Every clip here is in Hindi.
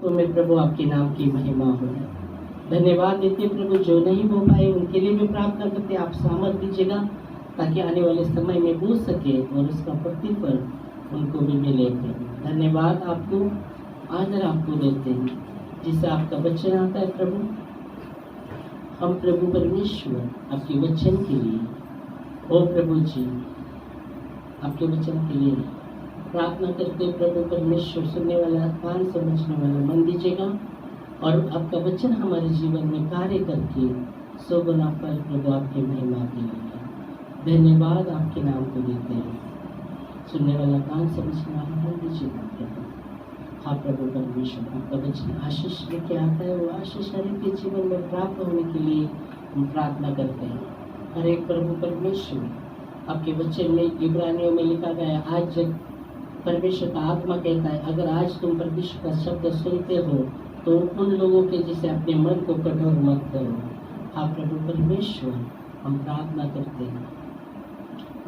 तो मैं प्रभु आपके नाम की महिमा हो। धन्यवाद देते प्रभु, जो नहीं हो पाए उनके लिए भी प्रार्थना करते आप सामर्थ दीजिएगा ताकि आने वाले समय में बोल सके और उसका प्रतिफल उनको भी मिले प्रभु। धन्यवाद आपको, आदर आपको देते हैं जिससे आपका वचन आता है प्रभु। हम प्रभु परमेश्वर आपके वचन के लिए, ओ प्रभु जी, आपके वचन के लिए प्रार्थना करते प्रभु परमेश्वर। सुनने वाला कान, समझने वाला मन दीजिएगा और आपका वचन हमारे जीवन में कार्य करके 100 गुना फल प्रभु आपकी महिमा के लिए। धन्यवाद आपके नाम को देते हैं। सुनने वाला कान, समझने वाला मन दीजिएगा प्रभु। हाँ प्रभु परमेश्वर, आपका वचन आशीष लेके आता है, वो आशीष हर एक के जीवन में प्राप्त होने के लिए हम प्रार्थना करते हैं। हर एक प्रभु परमेश्वर, आपके वचन में इब्रानियों में लिखा गया है, आज जब परमेश्वर का आत्मा कहता है अगर आज तुम परमेश्वर का शब्द सुनते हो तो उन लोगों के जैसे अपने मन को कठोर मत करो। हाँ प्रभु परमेश्वर, हम प्रार्थना करते हैं,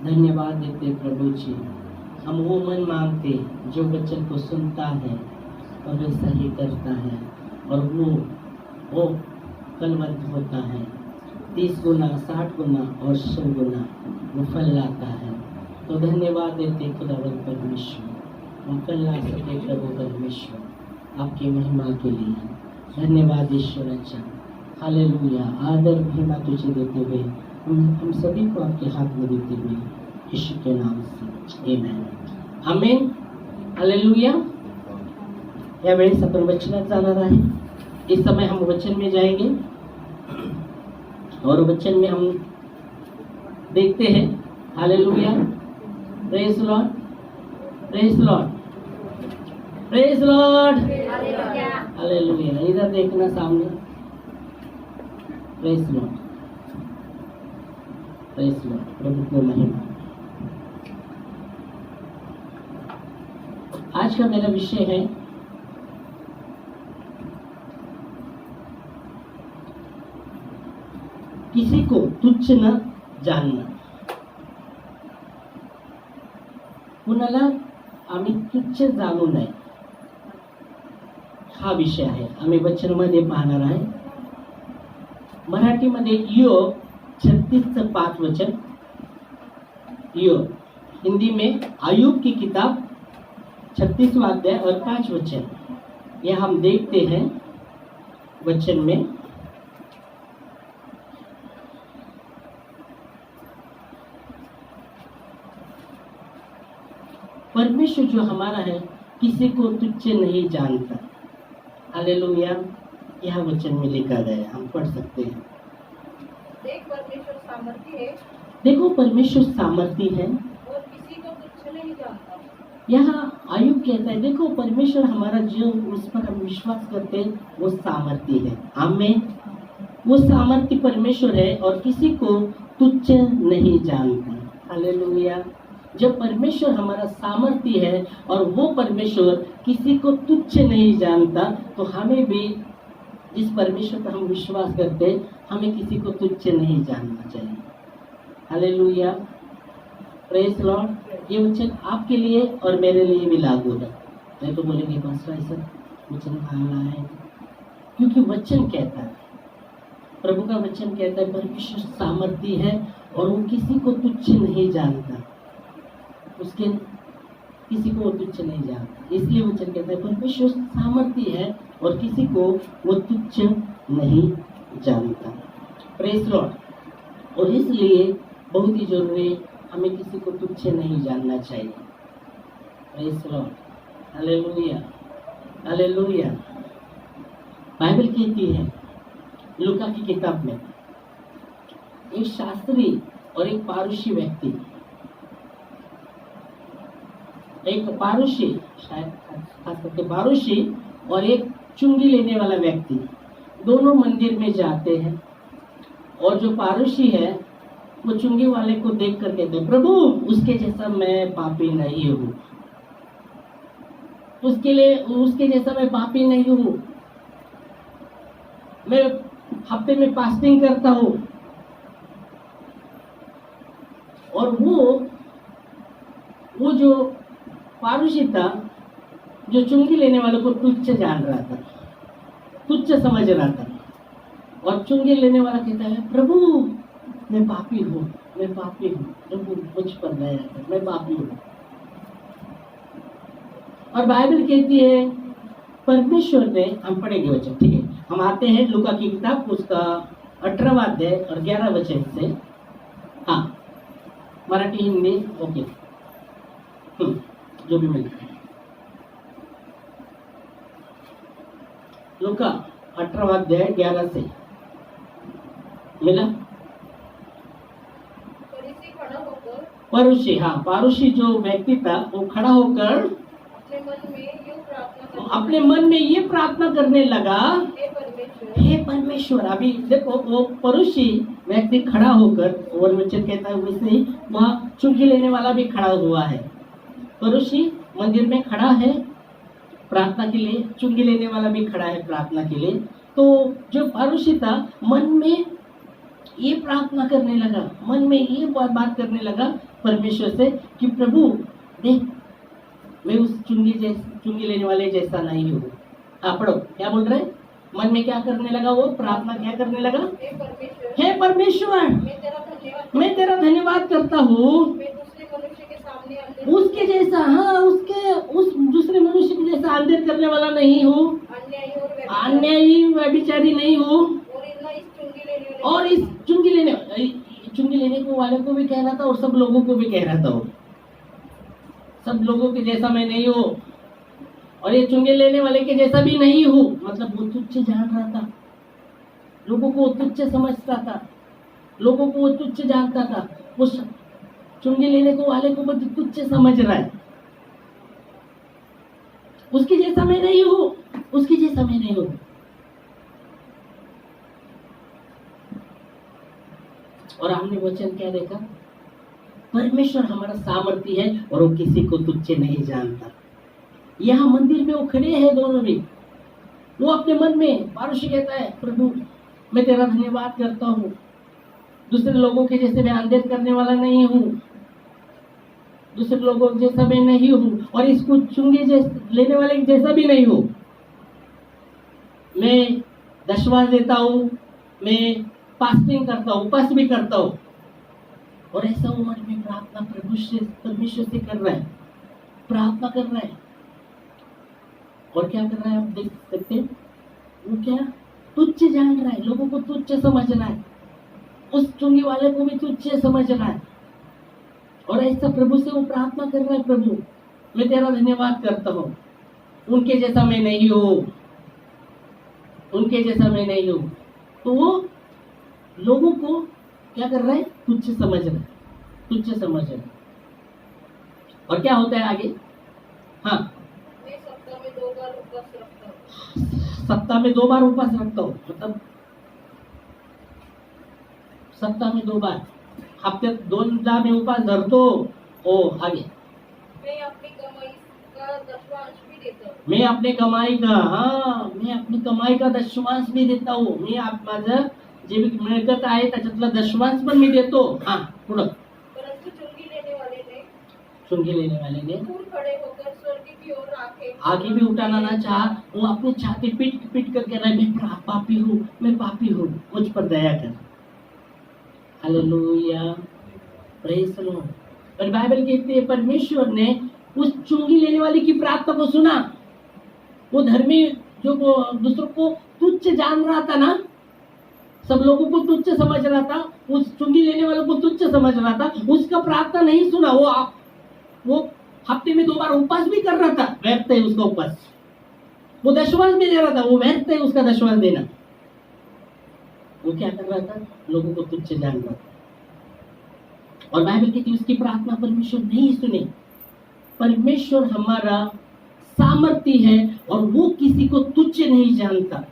धन्यवाद देते प्रभु जी। हम वो मन मांगते जो वचन को सुनता है और वैसा ही करता है और वो फलवंत होता है। 30 गुना, 60 गुना और 100 गुना वो फल लाता है। तो धन्यवाद देते खुदावंत परमेश्वर, हम फल ला सके प्रभु परमेश्वर आपकी महिमा के लिए। धन्यवाद ईश्वर अच्छा, हालेलुया। आदर महिमा तुझे देते हुए हम सभी को आपके हाथ में देते हुए यीशु के नाम से आमेन, आमेन, हालेलुया। या वेळेस आपण वचनात जाणार आहे। इस समय हम वचन में जाएंगे और वचन में हम देखते हैं, hallelujah, praise Lord, praise Lord, praise Lord, hallelujah. इधर देखना सामने, प्रेज लॉर्ड, प्रेज लॉर्ड, प्रभु को महिमा। आज का मेरा विषय है किसी को तुच्छ न जानना। कुणाला आम्ही तुच्छ जाणू नये, हा विषय आहे। आम्ही वचनामध्ये पाहणार आहे। मराठीमध्ये योग 36चं 5 वचन, योग, हिंदी में अय्यूब की किताब 36वां अध्याय और 5 वचन, यह हम देखते हैं। वचन में परमेश्वर जो हमारा है किसी को तुच्छ नहीं जानता। हालेलुया, यह वचन में लिखा गया है, हम पढ़ सकते हैं। परमेश्वर सामर्थी है, देखो परमेश्वर सामर्थी है और किसी को तुच्छ नहीं जानता। यहाँ अय्यूब कहता है देखो परमेश्वर हमारा जो उस पर हम विश्वास करते हैं वो सामर्थी है। आमीन, वो सामर्थी परमेश्वर है और किसी को तुच्छ नहीं जानता। हालेलुया। जब परमेश्वर हमारा सामर्थी है और वो परमेश्वर किसी को तुच्छ नहीं जानता तो हमें भी जिस परमेश्वर पर हम विश्वास करते हैं हमें किसी को तुच्छ नहीं जानना चाहिए। Hallelujah, praise Lord. ये वचन आपके लिए और मेरे लिए भी लागू है। मैं तो बोलेंगे पास्टर ऐसा वचन कहाँ है, क्योंकि वचन कहता है, प्रभु का वचन कहता है परमेश्वर सामर्थी है और वो किसी को तुच्छ नहीं जानता, उसके किसी को वो तुच्छ नहीं जानता। इसलिए वचन कहता है परमेश्वर सामर्थी है और किसी को वो तुच्छ नहीं जानता। Praise Lord. और इसलिए बहुत ही जरूरी, हमें किसी को तुच्छ नहीं जानना चाहिए। Praise Lord, hallelujah, hallelujah. Bible कहती है लूका की किताब में एक शास्त्री और एक पारुशी व्यक्ति, एक पारुशी, शायद खास करके पारुशी और एक चुंगी लेने वाला व्यक्ति दोनों मंदिर में जाते हैं। और जो पारुशी है वो चुंगी वाले को देख कर कहते हैं प्रभु उसके जैसा मैं पापी नहीं हूँ, उसके जैसा मैं पापी नहीं हूँ, मैं हफ्ते में फास्टिंग करता हूँ। और वो जो पारुशी था जो चुंगी लेने वालों को तुच्छ जान रहा था, तुच्छ समझ रहा था, और चुंगी लेने वाला कहता है प्रभु मैं पापी हूँ, मैं पापी हूँ, प्रभु मुझ पर दया कर, मैं पापी हूँ। और बाइबल कहती है परमेश्वर ने, हम पढ़ेंगे वचन, ठीक है, हम आते हैं लूका की किताब उसका 18वां अध्याय और 11 वचन से। हाँ, मराठी हिंदी ओके, जो भी मिलता है। लूका 18वां अध्याय 11 से मिला। फरीसी खड़ा होकर परुषी, हाँ पारुषी जो व्यक्ति था वो खड़ा होकर अपने मन में यूं प्रार्थना अपने मन में ये प्रार्थना करने लगा, हे परमेश्वर, हे परमेश्वर। अभी देखो वो परुषी व्यक्ति खड़ा होकर, और वचन कहता है वैसे ही वहाँ चुंगी लेने वाला भी खड़ा हुआ है। परुषी मंदिर में खड़ा है प्रार्थना के लिए, चुंगी लेने वाला भी खड़ा है प्रार्थना के लिए। तो जो परुषी था मन में ये प्रार्थना करने लगा, मन में ये बात करने लगा परमेश्वर से कि प्रभु देख मैं उस चुंगी लेने वाले जैसा नहीं हूँ। आप पढ़ो क्या बोल रहे हैं। मन में क्या करने लगा, वो प्रार्थना क्या करने लगा, हे परमेश्वर मैं तेरा धन्यवाद करता हूँ, मैं दूसरे मनुष्य के सामने उसके जैसा, हाँ उसके उस दूसरे मनुष्य के जैसा अंधेर करने वाला नहीं हूँ, अन्यायी व्यभिचारी नहीं हूँ, और इस चुंगी लेने को वाले को भी कह रहा था और सब लोगों को भी कह रहा था, वो सब लोगों के जैसा मैं नहीं हूँ और ये चुंगी लेने वाले के जैसा भी नहीं हूँ। मतलब वो तुच्छ जान रहा था, लोगों को तुच्छ समझता था, लोगों को तुच्छ जानता था, वो चुंगी लेने को वाले को तुच्छ समझ रहा है। उसके जैसा मैं नहीं हूँ, उसके जैसा मैं नहीं हूँ। और हमने वचन क्या देखा, परमेश्वर हमारा सामर्थ्य है और वो किसी को तुच्छ नहीं जानता। यहाँ मंदिर में वो खड़े हैं दोनों भी, वो अपने मन में पारुषी कहता है प्रभु मैं तेरा धन्यवाद करता हूँ, दूसरे लोगों के जैसे मैं अंधेर करने वाला नहीं हूँ, दूसरे लोगों के जैसा मैं नहीं हूँ, और इसको चुंगी लेने वाले जैसा भी नहीं हूँ। मैं दशवां देता हूँ, मैं फास्टिंग करता हूँ, उपवास भी करता हूँ, और ऐसा वो मन में प्रार्थना परमेश्वर से कर रहा है, प्रार्थना कर रहा है। और क्या कर रहा है आप देख सकते हैं, वो क्या तुच्छ जान रहा है, लोगों को तुच्छ समझ रहा है, उस चुंगी वाले को भी तुच्छ समझ रहा है, और ऐसा प्रभु से वो प्रार्थना कर रहा है प्रभु मैं तेरा धन्यवाद करता हूँ, उनके जैसा मैं नहीं हूँ, उनके जैसा मैं नहीं हूँ। तो वो लोगों को क्या कर रहा है, तुच्छ समझ रहा है, तुच्छ समझ रहा है। और क्या होता है आगे, हाँ मैं सप्ताह में 2 बार उपवास रखता हूँ, सप्ताह में 2 बार उपवास रखता हूँ, मतलब सप्ताह में 2 बार, हफ्त्यात 2दा मैं उपवास धरतो। ओ आगे मैं अपनी कमाई का दशवांश भी देता हूँ, मैं अपने कमाई का, हाँ मैं अपनी कमाई का दशवांश भी देता हूँ, मी माझं जे मिळकत आहे त्याच्यातला दशवांश पण मी देतो। हाँ पुढं, परंतु चुंगी लेने वाले ने दूर खड़े होकर स्वर्ग की ओर आगे भी उठाना ना चाहा, वो अपनी छाती पीट पीट कर कह रहा है मैं पापी हूँ, मैं पापी हूँ, मुझ पर दया कर। Hallelujah, praise the Lord. और बाइबल कहती है परमेश्वर ने उस चुंगी लेने वाले की प्रार्थना को सुना। वो धर्मी जो दूसरों को तुच्छ जान रहा था ना, सब लोगों को तुच्छ समझ रहा था, उस चुंगी लेने वालों को तुच्छ समझ रहा था, उसका प्रार्थना नहीं सुना। वो हफ्ते में 2 बार उपवास भी कर रहा था, व्यर्थ है उसका उपवास, वो दशवांश भी दे रहा था, वो व्यर्थ है उसका दशवांश देना। वो क्या कर रहा था, लोगों को तुच्छ जान रहा था। और बाइबल कहती है उसकी प्रार्थना परमेश्वर नहीं सुनी। परमेश्वर हमारा सामर्थ्य है और वो किसी को तुच्छ नहीं जानता।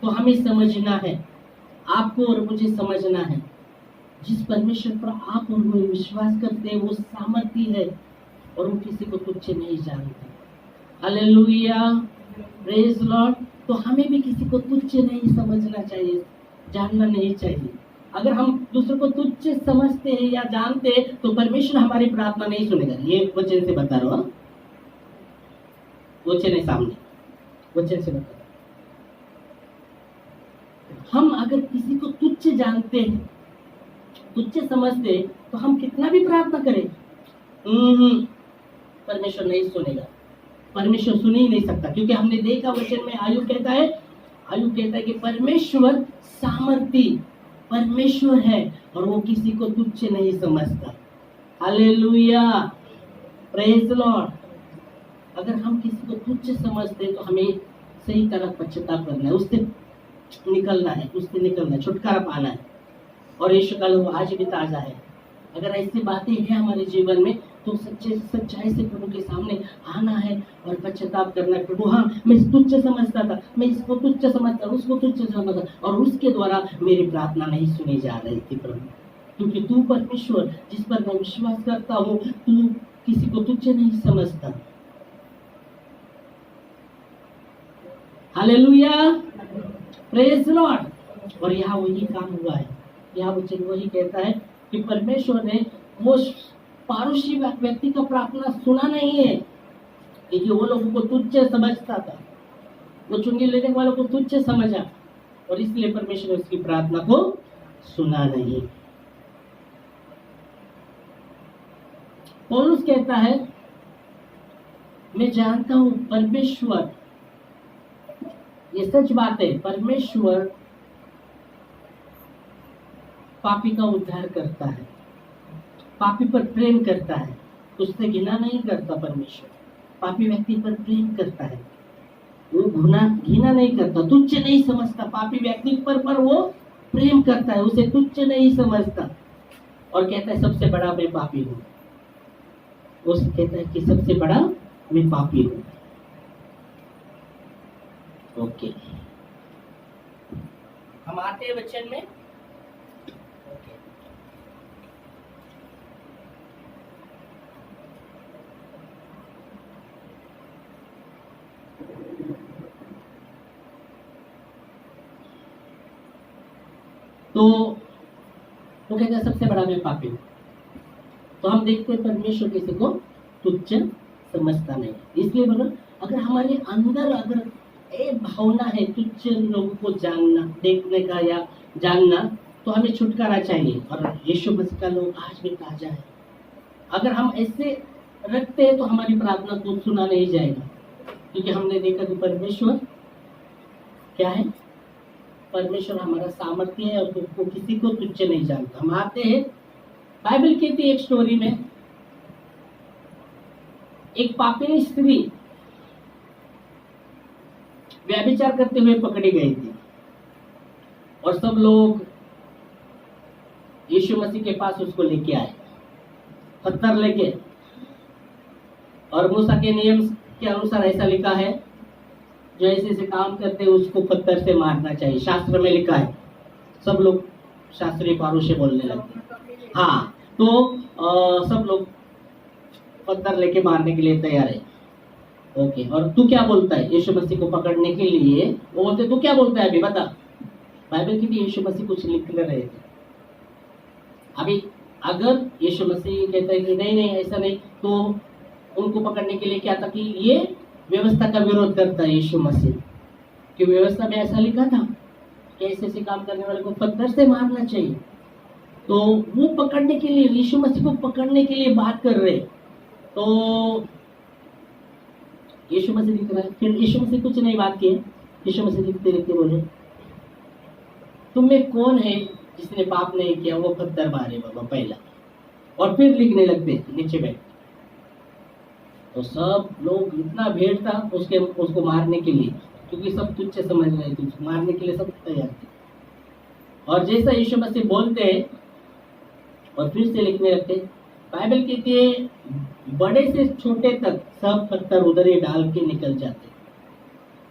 तो हमें समझना है, आपको और मुझे समझना है, जिस परमेश्वर पर आप और मैं विश्वास करते हैं वो सामर्थ्य है और वो किसी को तुच्छ नहीं जानता। Hallelujah, praise Lord. तो हमें भी किसी को तुच्छ नहीं समझना चाहिए, जानना नहीं चाहिए। अगर हम दूसरों को तुच्छ समझते हैं या जानते हैं तो परमेश्वर हमारी प्रार्थना नहीं सुनेगा। ये वचन से बता रहा हूँ। वचन है सामने, वचन से बता। हम अगर किसी को तुच्छ जानते हैं, तुच्छ समझते हैं, तो हम कितना भी प्रार्थना करें, परमेश्वर नहीं सुनेगा। परमेश्वर सुन ही नहीं सकता, क्योंकि हमने देखा वचन में आयु कहता है कि परमेश्वर सामर्थी परमेश्वर है और वो किसी को तुच्छ नहीं समझता। Hallelujah, praise the Lord. अगर हम किसी को तुच्छ समझते हैं तो हमें सही तरह पश्चाताप करना है, उससे निकलना है, छुटकारा पाना है। और यीशु का लोग आज भी ताजा है। अगर ऐसी बातें हैं हमारे जीवन में तो सच्चाई से प्रभु के सामने आना है और पश्चाताप करना है। प्रभु, हाँ मैं तुच्छ समझता था, मैं इसको तुच्छ समझता, उसको तुच्छ समझता, और उसके द्वारा मेरी प्रार्थना नहीं सुनी जा रही थी प्रभु, क्योंकि तू परमेश्वर जिस पर मैं विश्वास करता हूँ, तू किसी को तुच्छ नहीं समझता। Hallelujah, praise the Lord. और यहाँ वही काम हुआ है, यहाँ वचन वही कहता है कि परमेश्वर ने वो पारुषी व्यक्ति का प्रार्थना सुना नहीं है, क्योंकि वो लोगों को तुच्छ समझता था, वो चुंगी लेने वालों को तुच्छ समझा, और इसलिए परमेश्वर ने उसकी प्रार्थना को सुना नहीं। पौलुस कहता है, मैं जानता हूं परमेश्वर, ये सच बात है, परमेश्वर पापी का उद्धार करता है, पापी पर प्रेम करता है, उससे घृणा नहीं करता। परमेश्वर पापी व्यक्ति पर प्रेम करता है, वो घृणा नहीं करता, तुच्छ नहीं समझता। पापी व्यक्ति पर वो प्रेम करता है, उसे तुच्छ नहीं समझता, और कहता है सबसे बड़ा मैं पापी हूँ। वो कहता है कि सबसे बड़ा मैं पापी हूँ। ओके, हम आते हैं वचन में। तो वो कहता है सबसे बड़ा मैं पापी हूँ। तो हम देखते हैं परमेश्वर किसी को तुच्छ समझता नहीं। इसलिए बोलो, अगर हमारे अंदर अगर एक भावना है तुच्छ लोगों को जानना, देखने का या जानना, तो हमें छुटकारा चाहिए, और यीशु मसीह का लोग आज भी ताजा है। अगर हम ऐसे रखते हैं तो हमारी प्रार्थना को सुना नहीं जाएगा, क्योंकि हमने देखा कि परमेश्वर क्या है, परमेश्वर हमारा सामर्थ्य है, और वो किसी को तुच्छ नहीं जानता। हम आते हैं, बाइबल कहती है एक स्टोरी में, एक पापिनी स्त्री व्यभिचार करते हुए पकड़ी गई थी, और सब लोग यीशु मसीह के पास उसको लेके आए, पत्थर लेके। और मूसा के नियम के अनुसार ऐसा लिखा है, जो ऐसे काम करते हैं उसको पत्थर से मारना चाहिए, शास्त्र में लिखा है। सब लोग शास्त्रीय पारुषे बोलने लगते। हाँ, तो सब लोग पत्थर लेके मारने के लिए तैयार है। ओके, और तू क्या बोलता है यीशु मसीह को पकड़ने के लिए? वो बोलते तू क्या बोलता है अभी बता। बाइबल की भी यीशु मसीह कुछ लिख रहे थे। अभी अगर यीशु मसीह कहता है कि नहीं नहीं ऐसा नहीं, तो उनको पकड़ने के लिए क्या था कि ये व्यवस्था का विरोध करता है यीशु मसीह, कि व्यवस्था में ऐसा लिखा था कि ऐसे काम करने वाले को पत्थर से मारना चाहिए। तो वो पकड़ने के लिए, यीशु मसीह को पकड़ने के लिए बात कर रहे। तो यीशु मसीह लिख रहा है, फिर यीशु मसीह कुछ नहीं बात किए, यीशु मसीह लिखते लिखते बोले, तुम में कौन है जिसने पाप नहीं किया, वो पत्थर मारे बाबा पहला। और फिर लिखने लगते नीचे बैठ। तो सब लोग, इतना भीड़ था उसको मारने के लिए, क्योंकि सब तुच्छ समझ रहे थे, उसको मारने के लिए सब तैयार थे। और जैसा यीशु मसीह बोलते हैं और फिर से लिखने लगते, बाइबल कहती है बड़े से छोटे तक सब पत्थर उधर ही डाल के निकल जाते।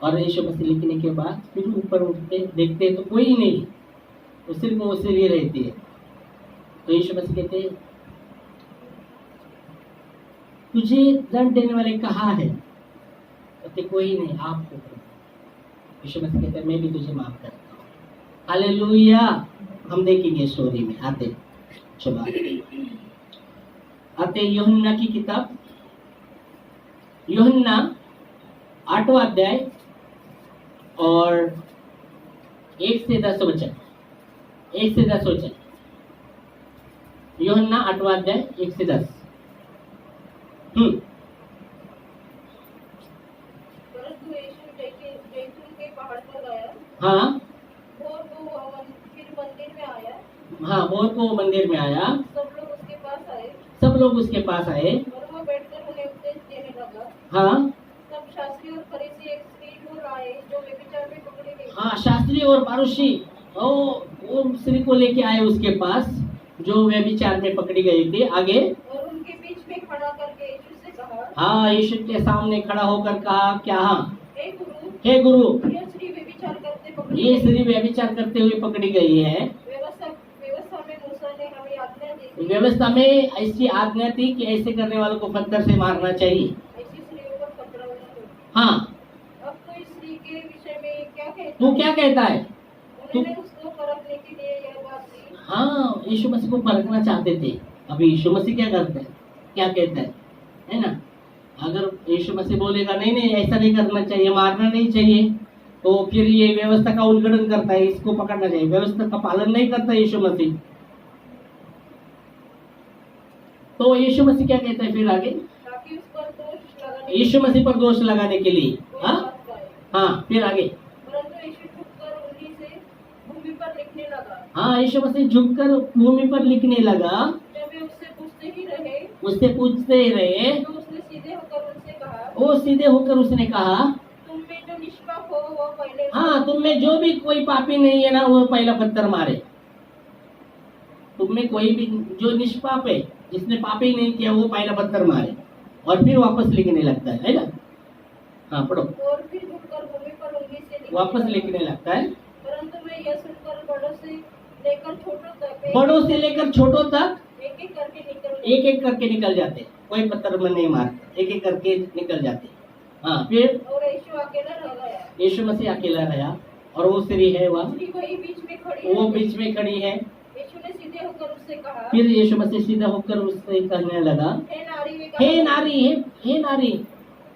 और यीशु मसीह लिखने के बाद फिर ऊपर उठते, देखते तो कोई नहीं, तो सिर्फ वो सीढ़ी रहती है। तो यीशु मसीह कहते, तुझे दंड देने वाले कहाँ है? कहते कोई नहीं, आपको। यीशु मसीह कहते मैं भी तुझे माफ करता हूँ। हालेलुया। हम देखेंगे स्टोरी में आते, चलो आते यूहन्ना की किताब, यूहन्ना 8वां अध्याय और 1 से 10 वचन। 1 से 10 वचन, यूहन्ना 8वां अध्याय 1 से 10। परंतु यीशु जैतून के पहाड़ पर गया। हाँ भोर को फिर मंदिर में आया। हाँ, भोर को मंदिर में आया, सब लोग उसके पास आए सब लोग उसके पास आए। और वह बैठकर उन्हें उपदेश देने लगा। हाँ तब शास्त्री और फरीसी एक स्त्री को लाए जो व्यभिचार में पकड़ी गई। हाँ, शास्त्री और फरीसी वो स्त्री को लेके आए उसके पास जो व्यभिचार में पकड़ी गई थी। आगे, और उनके बीच में खड़ा करके यीशु से कहा। हाँ, यीशु के सामने खड़ा होकर कहा क्या? हाँ, हे गुरु, हे गुरु, यह स्त्री व्यभिचार करते पकड़ी ये गई। स्त्री व्यभिचार करते हुए पकड़ी गई है। व्यवस्था में मूसा ने हमें आज्ञा दी थी। व्यवस्था में ऐसी आज्ञा थी कि ऐसे करने वालों को पत्थर से मारना चाहिए। ऐसी स्त्रियों पर पकड़ा हुआ हो। हाँ, अब तो इस स्त्री के विषय में क्या कहता तू क्या कहता है? उन्होंने उसको परखने के लिए यह बात की। हाँ, यीशु मसीह को परखना चाहते थे। अभी यीशु मसीह क्या करते हैं, क्या कहता है ना? अगर यीशु मसीह बोलेगा नहीं नहीं ऐसा नहीं करना चाहिए, मारना नहीं चाहिए, तो फिर ये व्यवस्था का उल्लंघन करता है, इसको पकड़ना चाहिए। व्यवस्था का पालन नहीं करता यीशु मसीह। तो यीशु मसीह क्या कहता है फिर आगे? ताकि उस पर दोष लगाने यीशु मसीह पर दोष लगाने के लिए। कोई हाँ बात पाए। हाँ, फिर आगे। परंतु यीशु झुककर उंगली से भूमि पर लिखने लगा। हाँ, यीशु मसीह झुककर भूमि पर लिखने लगा। जब वे उससे पूछते ही रहे तो उसने सीधे होकर उनसे कहा। वो सीधे होकर उसने कहा, तुम में जो निष्पाप हो वह पहले। हाँ, तुम में जो भी कोई पापी नहीं है ना, वो पहला पत्थर मारे। तुम में कोई भी जो निष्पाप है, जिसने पाप ही नहीं किया, वो पहला पत्थर मारे। और फिर वापस लिखने लगता है ना? हाँ, पढ़ो। और फिर झुककर भूमि पर उंगली से वापस लिखने लगता है। परंतु मैं यह सुनकर बड़ों से लेकर छोटों तक एक एक करके निकल जाते। कोई पत्थर में नहीं मारते, एक एक करके निकल जाते। हाँ, फिर और यीशु अकेला रह गया। यीशु मसीह अकेला रहा और वो स्त्री है वह बीच में खड़ी वो है। बीच में खड़ी है। यीशु ने सीधे होकर उससे कहा। फिर यीशु मसीह सीधा होकर उससे कहने लगा, हे नारी, हे नारी, हे नारी।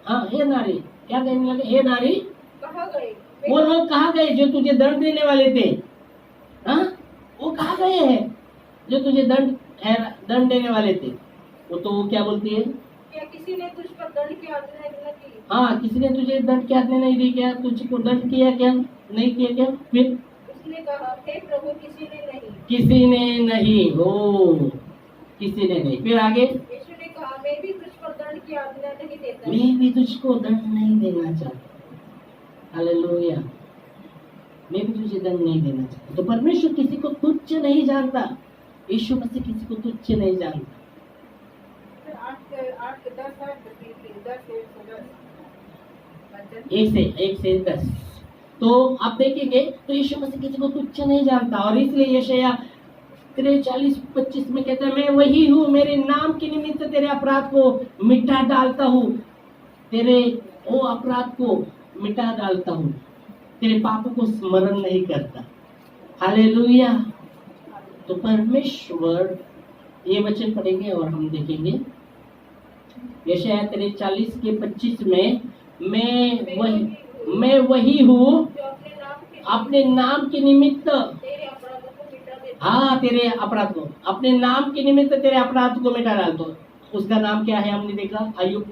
हाँ, हे नारी, क्या कहने लगे? हे नारी, कहाँ गए वो लोग कहाँ गए जो तुझे दंड देने वाले थे? हाँ, वो कहाँ गए हैं जो तुझे दंड देने वाले थे? वो तो वो क्या बोलती है? क्या किसी ने तुझ पर दंड की आज्ञा न की? हाँ, किसी ने तुझे दंड की आज्ञा नहीं दी क्या? तुझको दंड किया क्या? नहीं किया क्या? फिर उसने कहा, हे प्रभु, किसी ने नहीं। किसी ने नहीं। हो, किसी ने नहीं। फिर आगे, यीशु ने कहा, मैं भी तुझ पर दंड की आज्ञा नहीं देता। मैं भी तुझको दंड नहीं देना चाहता। हालेलुया। मैं भी तुझे दंड नहीं देना चाहता। तो परमेश्वर किसी को तुच्छ नहीं जानता। यीशु मसीह किसी को तुच्छ नहीं जानता। 1 से 10। तो आप देखेंगे तो यीशु मसीह किसी को तुच्छ नहीं जानता। और इसलिए यशायाह 43:25 में कहता है, मैं वही हूँ, मेरे नाम के निमित्त तेरे अपराध को मिटा डालता हूँ, तेरे वो अपराध को मिटा डालता हूँ, तेरे पापों को स्मरण नहीं करता। हालेलुया। तो परमेश्वर, ये वचन पढ़ेंगे और हम देखेंगे यशायाह 43:25 में, मैं वही हूँ, अपने नाम के निमित्त, हाँ, तेरे अपराध को, अपने नाम के निमित्त तेरे अपराध को मिटा डाल दो। उसका नाम क्या है? हमने देखा अय्यूब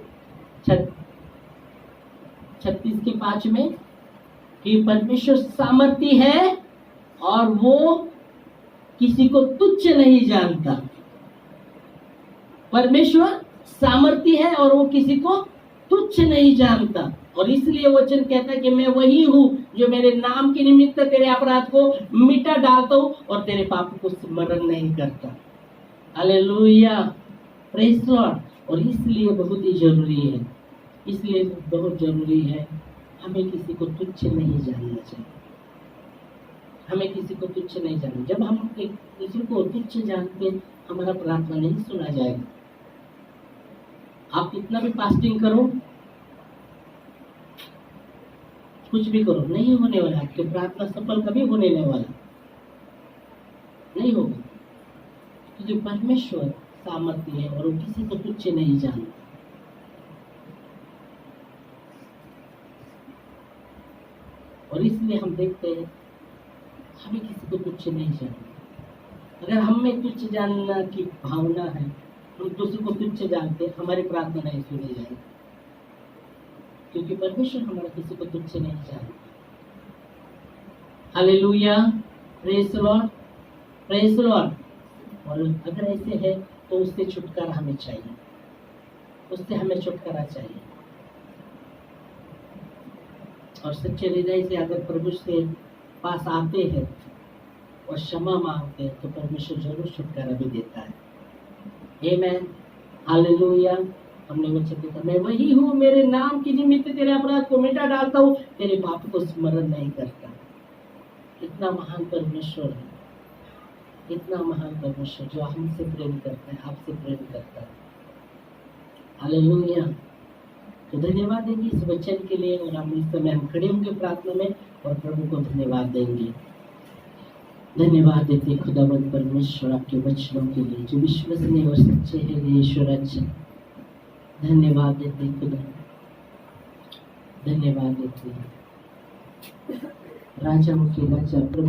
36:5 में कि परमेश्वर सामर्थी है और वो किसी को तुच्छ नहीं जानता। परमेश्वर सामर्थी है और वो किसी को तुच्छ नहीं जानता। और इसलिए वचन कहता है कि मैं वही हूँ जो मेरे नाम के निमित्त तेरे अपराध को मिटा डालता हूँ और तेरे पाप को स्मरण नहीं करता। Hallelujah, praise Lord. और इसलिए बहुत ही जरूरी है, इसलिए बहुत जरूरी है, हमें किसी को तुच्छ नहीं जानना चाहिए। हमें किसी को तुच्छ नहीं जानना। जब हम किसी को तुच्छ जानते हैं, हमारा प्रार्थना नहीं सुना जाएगा। आप कितना भी फास्टिंग करो, कुछ भी करो, नहीं होने वाला। आपकी प्रार्थना सफल कभी होने वाला नहीं होगा, क्योंकि परमेश्वर सामर्थ्य है और वो किसी को तुच्छ नहीं जानता। और इसलिए हम देखते हैं हमें किसी को तुच्छ नहीं जानना। अगर हम में तुच्छ जानना की भावना है, हम दूसरे को तुच्छ जानते, हमारी प्रार्थना नहीं सुनी जाएगी, क्योंकि परमेश्वर हमारा किसी को तुच्छ नहीं जानता। Hallelujah, praise the Lord, praise the Lord. और अगर ऐसे है तो उससे छुटकारा हमें चाहिए, उससे हमें छुटकारा चाहिए। और सच्चे हृदय से अगर प्रभु से पास आते हैं और क्षमा मांगते हैं तो परमेश्वर जरूर छुटकारा भी देता है। आमेन, हालेलुया। हमने वचन देखा, मैं वही हूँ, मेरे नाम की निमित्त तेरे अपराध को मिटा डालता हूँ, तेरे पाप को स्मरण नहीं करता। कितना महान परमेश्वर है, इतना महान परमेश्वर जो हमसे प्रेम करता है, आपसे प्रेम करता है। हालेलुया। तो धन्यवाद देंगे इस वचन के लिए, और हम इस समय हम खड़े होंगे प्रार्थना में और प्रभु को धन्यवाद देंगे। धन्यवाद देते खुदावंद परमेश्वर आपके वचनों के लिए जो विश्वसनीय और सच्चे हैं। ईश्वर अच्छा, धन्यवाद देते खुदा, धन्यवाद देते राजा मुखी राजा प्रभु।